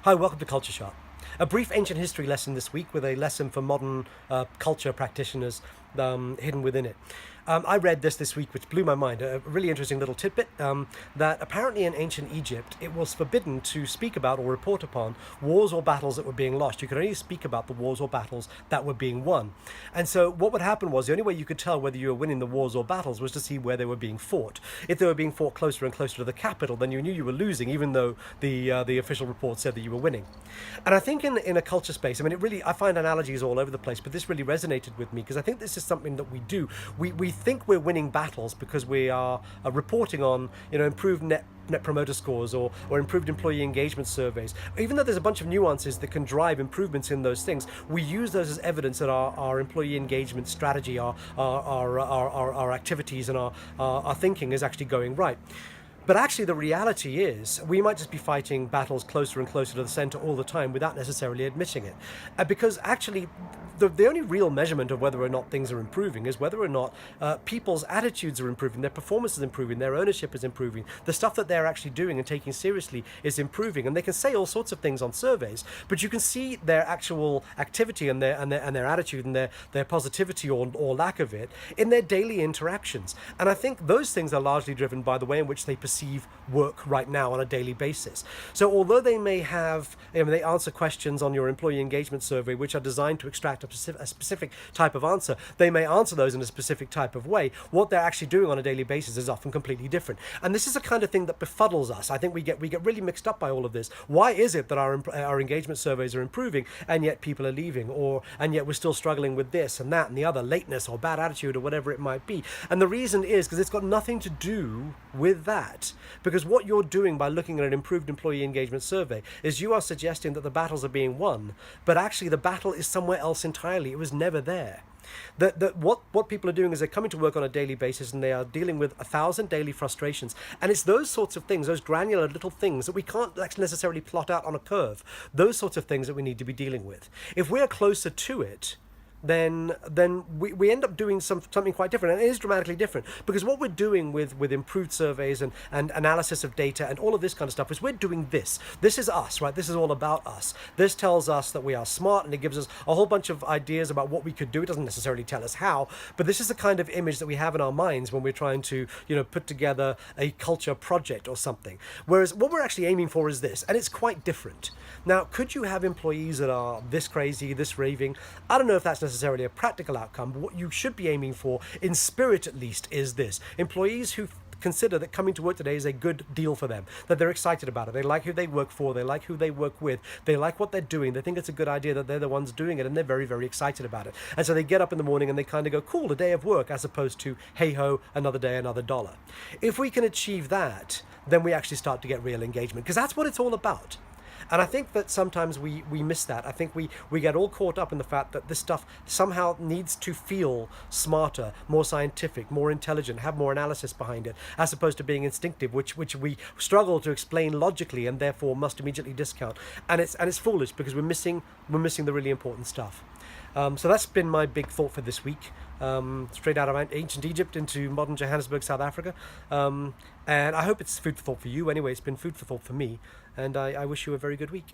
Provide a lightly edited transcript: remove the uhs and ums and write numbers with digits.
Hi, welcome to Culture Sharp. A brief ancient history lesson this week with a lesson for modern culture practitioners hidden within it. I read this week, which blew my mind, a really interesting little tidbit, that apparently in ancient Egypt, it was forbidden to speak about or report upon wars or battles that were being lost. You could only speak about the wars or battles that were being won. And so what would happen was the only way you could tell whether you were winning the wars or battles was to see where they were being fought. If they were being fought closer and closer to the capital, then you knew you were losing, even though the official report said that you were winning. And I think in a culture space, I mean, I find analogies all over the place, but this really resonated with me because I think this is something that we do. We think we're winning battles because we are reporting on, improved net promoter scores or improved employee engagement surveys. Even though there's a bunch of nuances that can drive improvements in those things, we use those as evidence that our employee engagement strategy, our activities and our thinking is actually going right. But actually, the reality is we might just be fighting battles closer and closer to the center all the time without necessarily admitting it. Because actually, the only real measurement of whether or not things are improving is whether or not people's attitudes are improving, their performance is improving, their ownership is improving, the stuff that they're actually doing and taking seriously is improving. And they can say all sorts of things on surveys, but you can see their actual activity and their attitude and their positivity or lack of it in their daily interactions. And I think those things are largely driven by the way in which they perceive work right now on a daily basis. So although they may have, they answer questions on your employee engagement survey which are designed to extract a specific type of answer, they may answer those in a specific type of way. What they're actually doing on a daily basis is often completely different. And this is a kind of thing that befuddles us. I think we get really mixed up by all of this. Why is it that our engagement surveys are improving and yet people are leaving, and yet we're still struggling with this and that and the other, lateness or bad attitude or whatever it might be? And the reason is because it's got nothing to do with that. Because what you're doing by looking at an improved employee engagement survey is you are suggesting that the battles are being won, but actually the battle is somewhere else entirely. It was never there. What people are doing is they're coming to work on a daily basis and they are dealing with 1,000 daily frustrations. And it's those sorts of things, those granular little things that we can't necessarily plot out on a curve. Those sorts of things that we need to be dealing with. If we're closer to it, then we end up doing something quite different. And it is dramatically different because what we're doing with improved surveys and analysis of data and all of this kind of stuff is we're doing this. This is us, right? This is all about us. This tells us that we are smart and it gives us a whole bunch of ideas about what we could do. It doesn't necessarily tell us how, but this is the kind of image that we have in our minds when we're trying to, put together a culture project or something. Whereas what we're actually aiming for is this, and it's quite different. Now, could you have employees that are this crazy, this raving? I don't know if that's necessarily a practical outcome, but what you should be aiming for, in spirit at least, is this. Employees who consider that coming to work today is a good deal for them, that they're excited about it, they like who they work for, they like who they work with, they like what they're doing, they think it's a good idea that they're the ones doing it, and they're very, very excited about it. And so they get up in the morning and they kind of go, cool, a day of work, as opposed to, hey ho, another day, another dollar. If we can achieve that, then we actually start to get real engagement, because that's what it's all about. And I think that sometimes we miss that. I think we get all caught up in the fact that this stuff somehow needs to feel smarter, more scientific, more intelligent, have more analysis behind it, as opposed to being instinctive, which we struggle to explain logically and therefore must immediately discount. And it's foolish because we're missing the really important stuff. So that's been my big thought for this week. Straight out of ancient Egypt into modern Johannesburg, South Africa. And I hope it's food for thought for you. Anyway, it's been food for thought for me. And I wish you a very good week.